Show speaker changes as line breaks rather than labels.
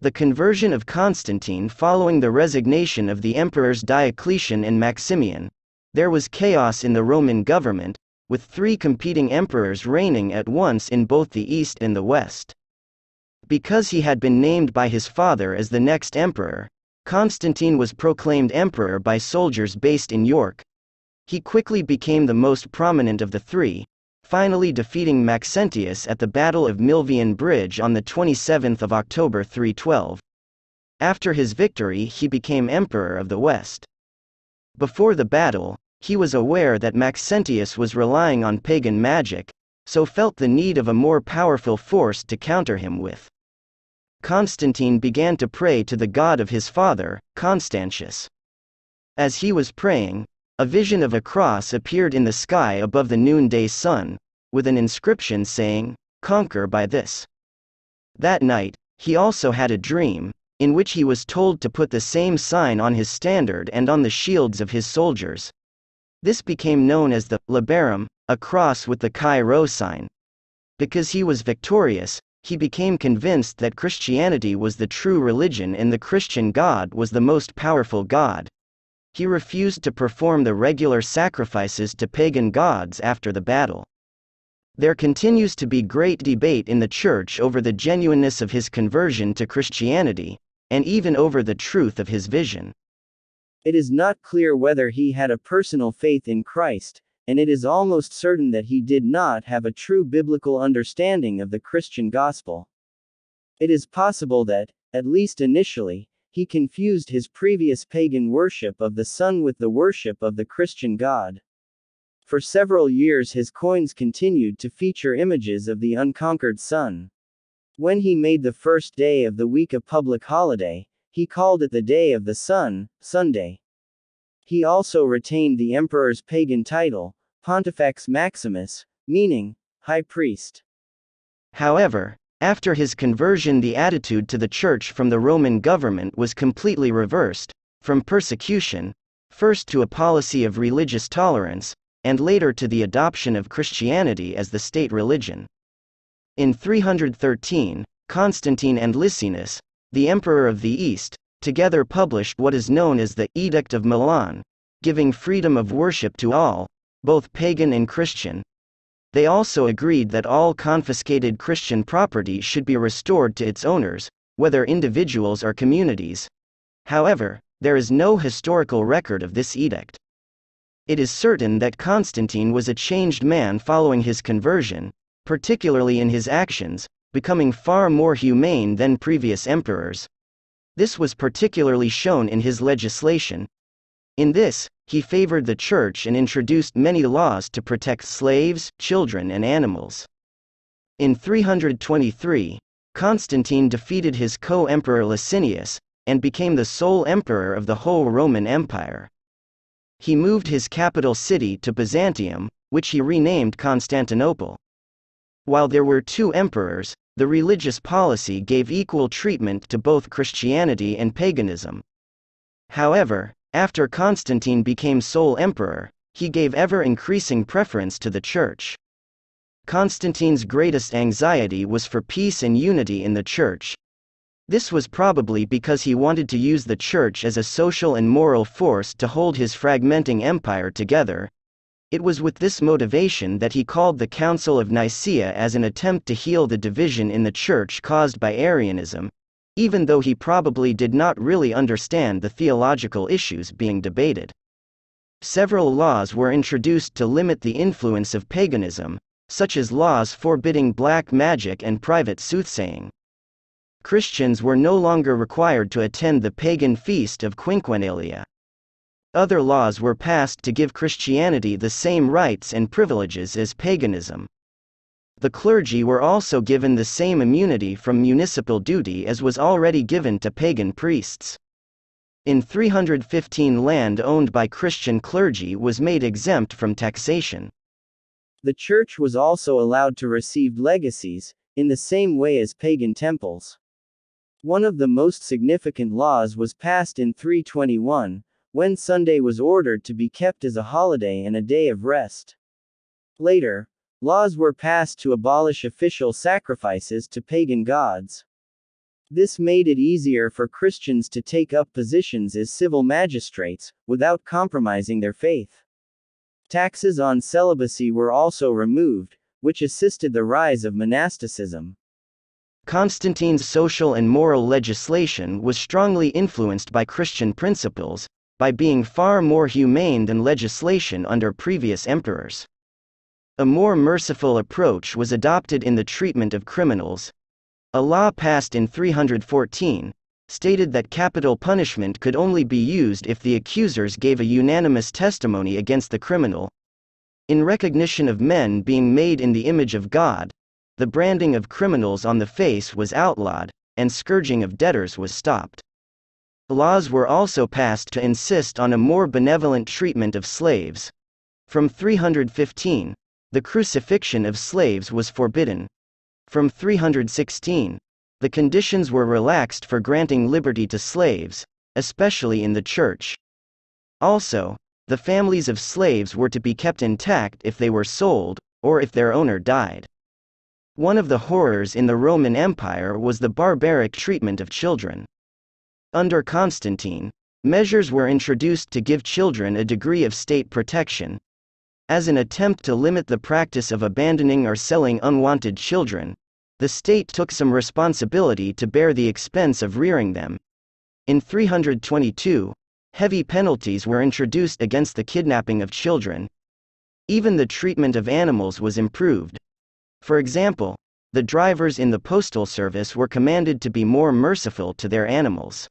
The conversion of Constantine following the resignation of the emperors Diocletian and Maximian. There was chaos in the Roman government, with three competing emperors reigning at once in both the East and the West. Because he had been named by his father as the next emperor, Constantine was proclaimed emperor by soldiers based in York. He quickly became the most prominent of the three, finally defeating Maxentius at the Battle of Milvian Bridge on the 27th of October 312. After his victory, he became emperor of the West. Before the battle, he was aware that Maxentius was relying on pagan magic, so felt the need of a more powerful force to counter him with. Constantine began to pray to the god of his father, Constantius. As he was praying, a vision of a cross appeared in the sky above the noonday sun, with an inscription saying, "Conquer by this." That night, he also had a dream, in which he was told to put the same sign on his standard and on the shields of his soldiers. This became known as the labarum, a cross with the Chi-Rho sign. Because he was victorious, he became convinced that Christianity was the true religion and the Christian God was the most powerful God. He refused to perform the regular sacrifices to pagan gods after the battle. There continues to be great debate in the Church over the genuineness of his conversion to Christianity, and even over the truth of his vision. It is not clear whether he had a personal faith in Christ, and it is almost certain that he did not have a true biblical understanding of the Christian gospel. It is possible that, at least initially, he confused his previous pagan worship of the sun with the worship of the Christian God. For several years his coins continued to feature images of the unconquered sun. When he made the first day of the week a public holiday, he called it the Day of the Sun, Sunday. He also retained the emperor's pagan title, Pontifex Maximus, meaning high priest. However, after his conversion, the attitude to the Church from the Roman government was completely reversed, from persecution, first to a policy of religious tolerance, and later to the adoption of Christianity as the state religion. In 313, Constantine and Licinus, the emperor of the East, together published what is known as the Edict of Milan, giving freedom of worship to all, both pagan and Christian. They also agreed that all confiscated Christian property should be restored to its owners, whether individuals or communities. However, there is no historical record of this edict. It is certain that Constantine was a changed man following his conversion, particularly in his actions, becoming far more humane than previous emperors. This was particularly shown in his legislation. In this, he favored the church and introduced many laws to protect slaves, children, and animals. In 323, Constantine defeated his co-emperor Licinius, and became the sole emperor of the whole Roman Empire. He moved his capital city to Byzantium, which he renamed Constantinople. While there were two emperors, the religious policy gave equal treatment to both Christianity and paganism. However, after Constantine became sole emperor, he gave ever-increasing preference to the Church. Constantine's greatest anxiety was for peace and unity in the Church. This was probably because he wanted to use the Church as a social and moral force to hold his fragmenting empire together. It was with this motivation that he called the Council of Nicaea as an attempt to heal the division in the Church caused by Arianism, even though he probably did not really understand the theological issues being debated. Several laws were introduced to limit the influence of paganism, such as laws forbidding black magic and private soothsaying. Christians were no longer required to attend the pagan feast of Quinquennalia. Other laws were passed to give Christianity the same rights and privileges as paganism. The clergy were also given the same immunity from municipal duty as was already given to pagan priests. In 315, land owned by Christian clergy was made exempt from taxation. The Church was also allowed to receive legacies, in the same way as pagan temples. One of the most significant laws was passed in 321, when Sunday was ordered to be kept as a holiday and a day of rest. Later, laws were passed to abolish official sacrifices to pagan gods. This made it easier for Christians to take up positions as civil magistrates, without compromising their faith. Taxes on celibacy were also removed, which assisted the rise of monasticism. Constantine's social and moral legislation was strongly influenced by Christian principles, by being far more humane than legislation under previous emperors. A more merciful approach was adopted in the treatment of criminals. A law passed in 314 stated that capital punishment could only be used if the accusers gave a unanimous testimony against the criminal. In recognition of men being made in the image of God, the branding of criminals on the face was outlawed, and scourging of debtors was stopped. Laws were also passed to insist on a more benevolent treatment of slaves. From 315, the crucifixion of slaves was forbidden. From 316, the conditions were relaxed for granting liberty to slaves, especially in the church. Also, the families of slaves were to be kept intact if they were sold, or if their owner died. One of the horrors in the Roman Empire was the barbaric treatment of children. Under Constantine, measures were introduced to give children a degree of state protection. As an attempt to limit the practice of abandoning or selling unwanted children, the state took some responsibility to bear the expense of rearing them. In 322, heavy penalties were introduced against the kidnapping of children. Even the treatment of animals was improved. For example, the drivers in the postal service were commanded to be more merciful to their animals.